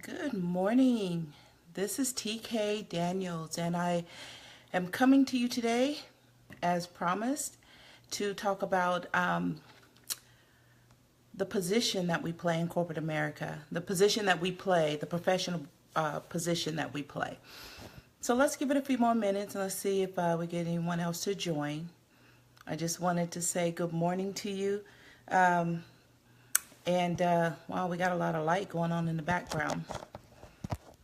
Good morning. This is TK Daniels, and I am coming to you today, as promised, to talk about the position that we play in corporate America, the position that we play, the professional position that we play. So let's give it a few more minutes and let's see if we get anyone else to join. I just wanted to say good morning to you. Wow, we got a lot of light going on in the background.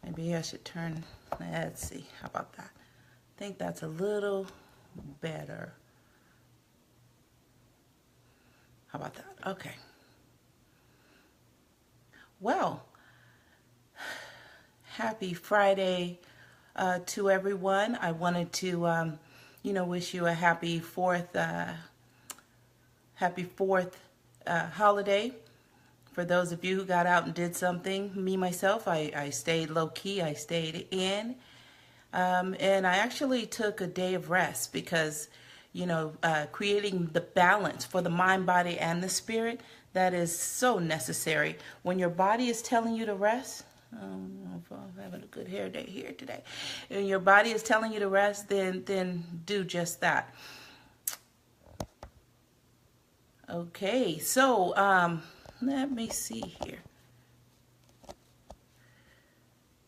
Maybe I should turn, let's see, how about that? I think that's a little better. How about that? Okay. Well, happy Friday to everyone. I wanted to, wish you a happy fourth holiday. For those of you who got out and did something, me, myself, I stayed low-key, I stayed in. And I actually took a day of rest because, creating the balance for the mind, body, and the spirit, that is so necessary. When your body is telling you to rest, I don't know if I'm having a good hair day here today. When your body is telling you to rest, then do just that. Okay, so, let me see here.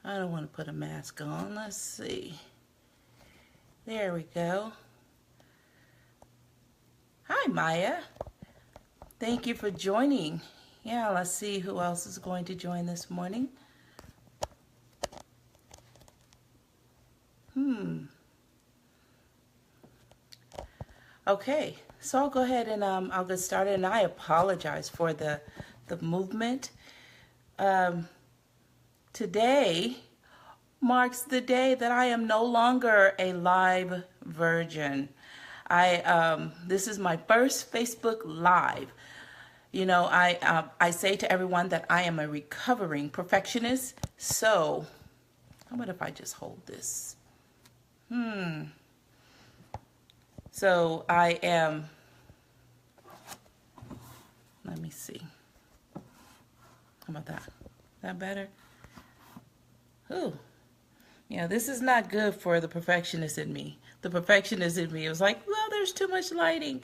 I don't want to put a mask on. Let's see. There we go. Hi, Maya. Thank you for joining. Yeah, let's see who else is going to join this morning. Okay, so I'll go ahead and I'll get started, and I apologize for the movement. Today marks the day that I am no longer a live virgin. This is my first Facebook Live. I say to everyone that I am a recovering perfectionist. So, how about if I just hold this? So I am, let me see. How about that? Is that better? Ooh. This is not good for the perfectionist in me. The perfectionist in me was like, well, there's too much lighting.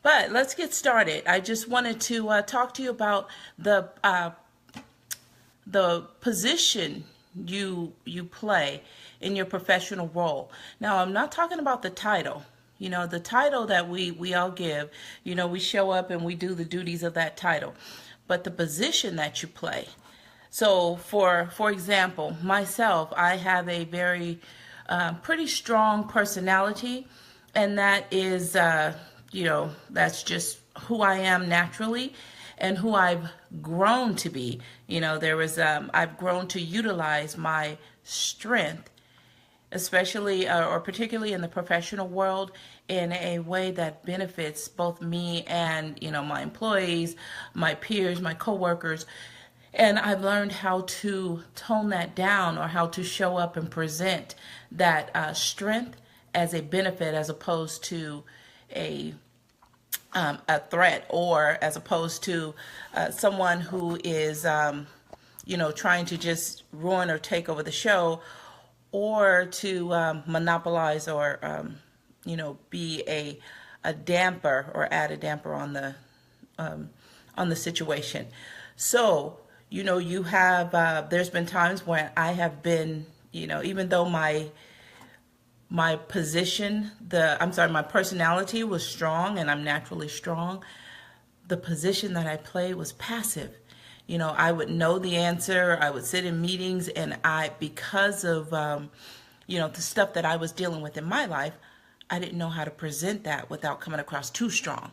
But let's get started. I just wanted to talk to you about the position you play in your professional role. Now, I'm not talking about the title. The title that we all give, we show up and we do the duties of that title. But the position that you play. So, for example, myself, I have a very pretty strong personality, and that is, that's just who I am naturally and who I've grown to be. I've grown to utilize my strength, especially or particularly in the professional world, in a way that benefits both me and, my employees, my peers, my coworkers. And I've learned how to tone that down, or how to show up and present that strength as a benefit, as opposed to a threat, or as opposed to someone who is, trying to just ruin or take over the show, or to monopolize, or, be a damper, or add a damper on the situation. So, you have, there's been times when I have been, even though my position, my personality was strong, and I'm naturally strong, the position that I played was passive. I would know the answer. I would sit in meetings, and because of, the stuff that I was dealing with in my life, I didn't know how to present that without coming across too strong.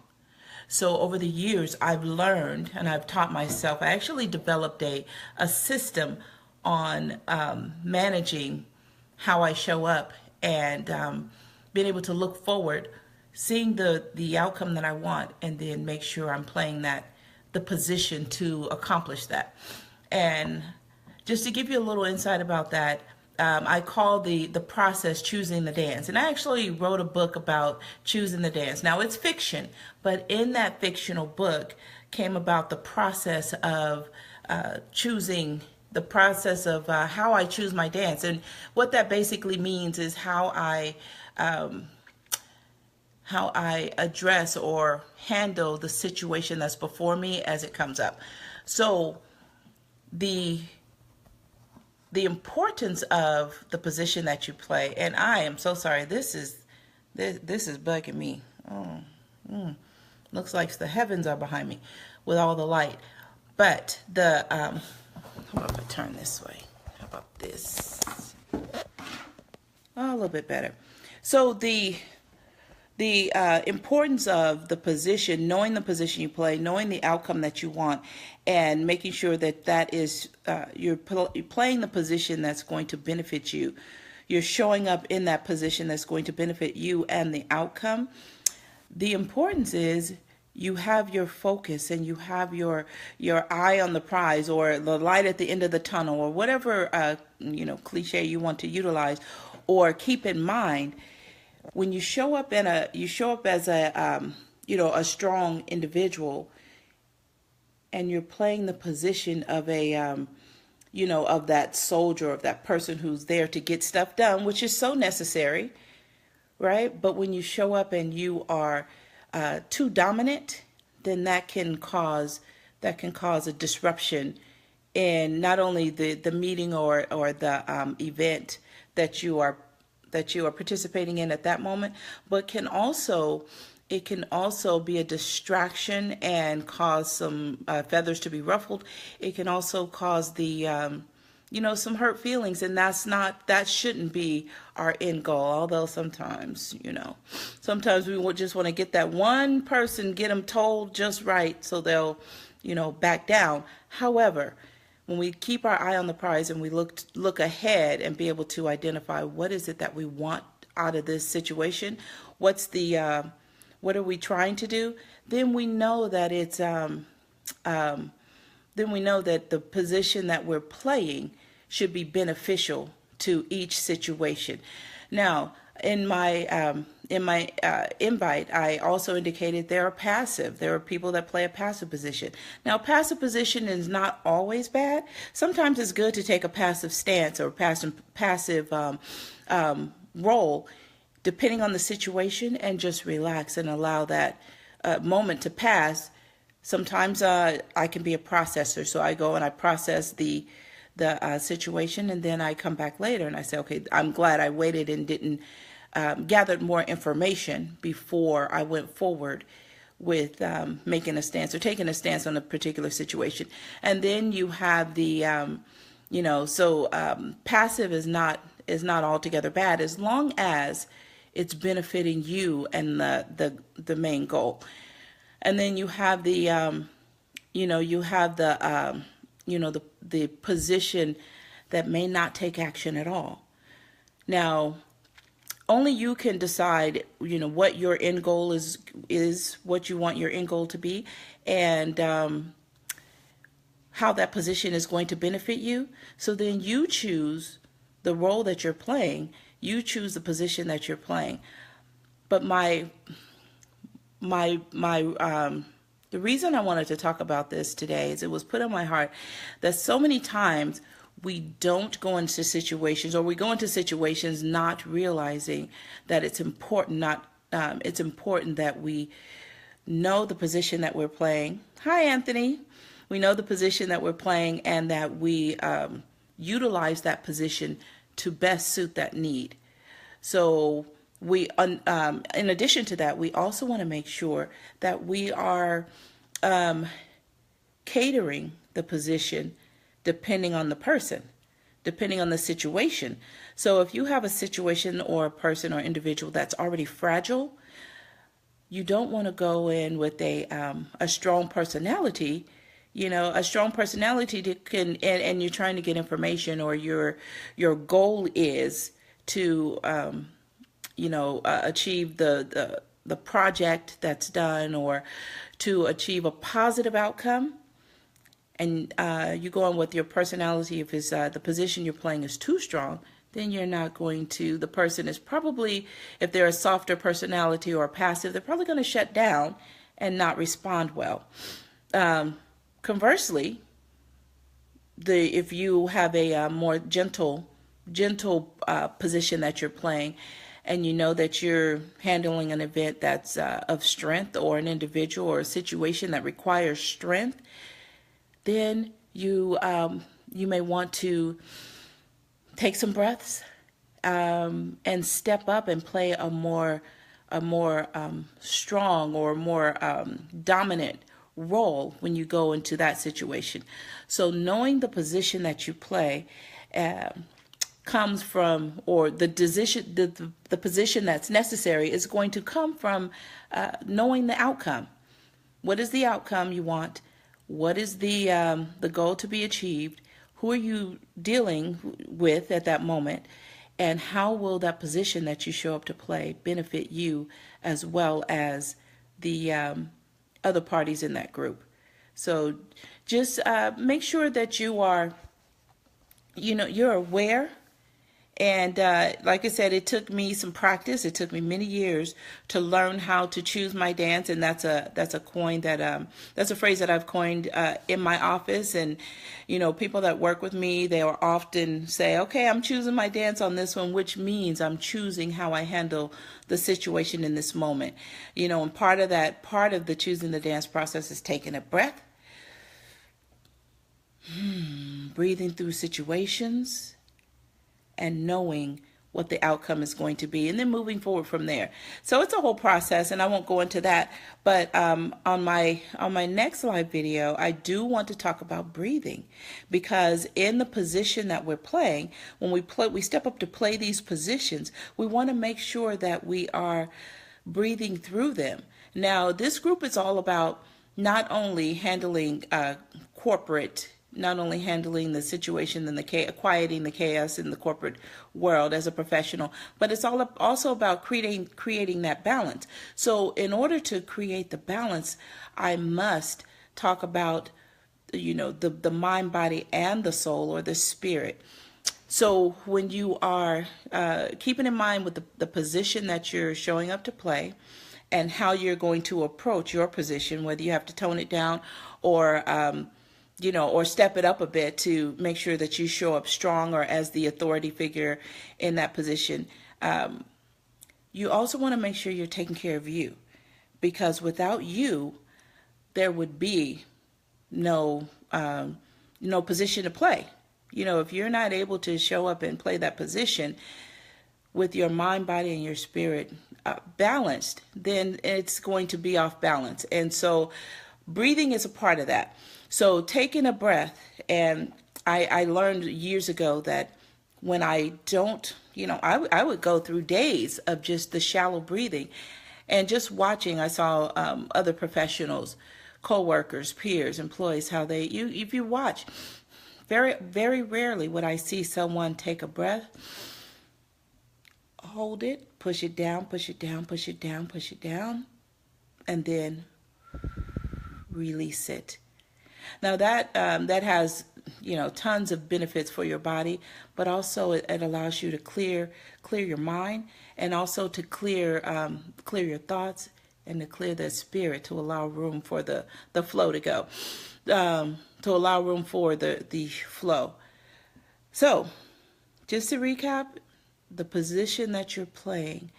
So over the years, I've learned, and I've taught myself. I actually developed a system on managing how I show up, and being able to look forward, seeing the outcome that I want, and then make sure I'm playing the position to accomplish that. And just to give you a little insight about that, I call the process choosing the dance. And I actually wrote a book about choosing the dance. Now, it's fiction, but in that fictional book came about the process of choosing the process of how I choose my dance. And what that basically means is um, how I address or handle the situation that's before me as it comes up. So the importance of the position that you play, and I am so sorry, this is bugging me. Looks like the heavens are behind me with all the light. But how about if I turn this way? How about this? Oh, a little bit better. So the importance of the position, knowing the position you play, knowing the outcome that you want, and making sure that that is you're playing the position that's going to benefit you. You're showing up in that position that's going to benefit you and the outcome. The importance is you have your focus and you have your eye on the prize, or the light at the end of the tunnel, or whatever cliche you want to utilize or keep in mind. When you show up as a a strong individual, and you're playing the position of a of that soldier, of that person who's there to get stuff done, which is so necessary, right? But when you show up and you are too dominant, then that can cause a disruption in not only the meeting or the event that you are participating in at that moment, but it can also be a distraction and cause some feathers to be ruffled. It can also cause some hurt feelings, and that shouldn't be our end goal. Although sometimes we just want to get that one person, get them told just right so they'll back down. However, when we keep our eye on the prize and we look ahead and be able to identify what is it that we want out of this situation, what are we trying to do, then we know that then we know that the position that we're playing should be beneficial to each situation. Now, in my invite, I also indicated there are people that play a passive position. Now, passive position is not always bad. Sometimes it's good to take a passive stance or passive role, depending on the situation, and just relax and allow that moment to pass. Sometimes I can be a processor, so I go and I process the situation, and then I come back later and I say, okay, I'm glad I waited and didn't gathered more information before I went forward with making a stance or taking a stance on a particular situation. And then you have the passive is not altogether bad as long as it's benefiting you and the main goal. And then you have the the position that may not take action at all. Now, only you can decide, what your end goal is what you want your end goal to be, and how that position is going to benefit you. So then you choose the role that you're playing. You choose the position that you're playing. But the reason I wanted to talk about this today is it was put on my heart that so many times we don't go into situations, or we go into situations not realizing that it's important. It's important that we know the position that we're playing. Hi, Anthony. We know the position that we're playing, and that we utilize that position to best suit that need. So in addition to that, we also want to make sure that we are catering the position depending on the person, depending on the situation. So if you have a situation or a person or individual that's already fragile, you don't want to go in with a strong personality. A strong personality and you're trying to get information, or your goal is to achieve the project that's done, or to achieve a positive outcome, and you go on with your personality. If it's the position you're playing is too strong, then you're not going to. The person is probably, if they're a softer personality or a passive, they're probably going to shut down and not respond well. Conversely, if you have a more gentle position that you're playing, and you know that you're handling an event that's of strength, or an individual or a situation that requires strength, then you may want to take some breaths, and step up and play a more strong or more dominant role when you go into that situation. So knowing the position that you play comes from, or the decision, the position that's necessary is going to come from knowing the outcome. What is the outcome you want? What is the goal to be achieved? Who are you dealing with at that moment? And how will that position that you show up to play benefit you as well as the other parties in that group? So just make sure that you are, you're aware. And like I said, it took me some practice. It took me many years to learn how to choose my dance, and that's a coin that that's a phrase that I've coined in my office. And people that work with me, they will often say, "Okay, I'm choosing my dance on this one," which means I'm choosing how I handle the situation in this moment. And part of the choosing the dance process is taking a breath, breathing through situations, and knowing what the outcome is going to be, and then moving forward from there. So it's a whole process, and I won't go into that. But on my next live video, I do want to talk about breathing, because in the position that we're playing, when we step up to play these positions, we want to make sure that we are breathing through them. Now, this group is all about not only handling the situation and quieting the chaos in the corporate world as a professional, but it's also about creating that balance. So in order to create the balance, I must talk about the mind, body, and the soul, or the spirit. So when you are keeping in mind with the position that you're showing up to play, and how you're going to approach your position, whether you have to tone it down or or step it up a bit to make sure that you show up strong or as the authority figure in that position. You also want to make sure you're taking care of you, because without you, there would be no position to play. If you're not able to show up and play that position with your mind, body, and your spirit balanced, then it's going to be off balance. And so breathing is a part of that. So taking a breath, and I learned years ago that when I don't, I would go through days of just the shallow breathing, and just watching. I saw other professionals, co-workers, peers, employees, how if you watch, very, very rarely would I see someone take a breath, hold it, push it down, push it down, push it down, push it down, and then release it. Now that has tons of benefits for your body, but also it allows you to clear your mind, and also to clear your thoughts, and to clear the spirit, to allow room for the flow to go, to allow room for the flow. So just to recap, the position that you're playing,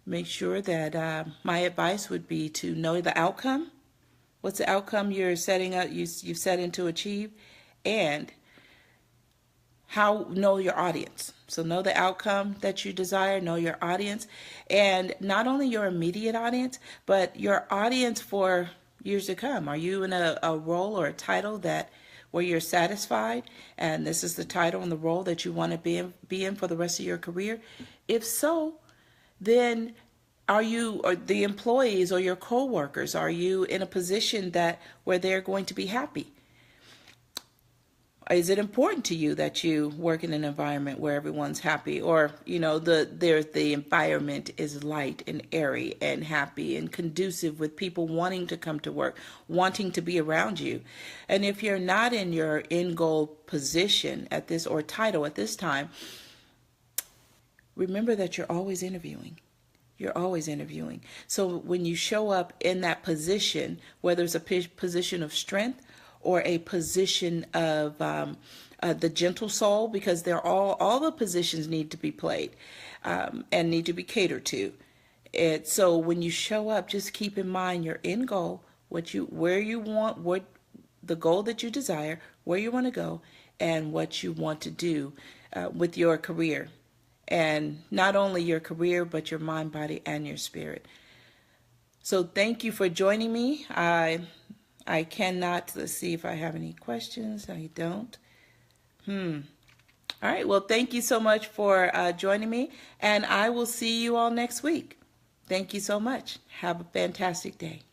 make sure that my advice would be to know the outcome. What's the outcome you're setting up? You've set in to achieve, and know your audience. So know the outcome that you desire. Know your audience, and not only your immediate audience, but your audience for years to come. Are you in a role or a title where you're satisfied, and this is the title and the role that you want to be in for the rest of your career? If so, then are you, or the employees or your co-workers, are you in a position where they're going to be happy? Is it important to you that you work in an environment where everyone's happy, or the environment is light and airy and happy and conducive with people wanting to come to work, wanting to be around you? And if you're not in your end goal position at this, or title at this time, remember that you're always interviewing. You're always interviewing. So when you show up in that position, whether it's a position of strength or a position of the gentle soul, because they're all the positions need to be played and need to be catered to. So when you show up, just keep in mind your end goal, where you want, what the goal that you desire, where you want to go, and what you want to do with your career. And not only your career, but your mind, body, and your spirit. So thank you for joining me. I cannot, let's see if I have any questions. I don't. All right. Well, thank you so much for joining me, and I will see you all next week. Thank you so much. Have a fantastic day.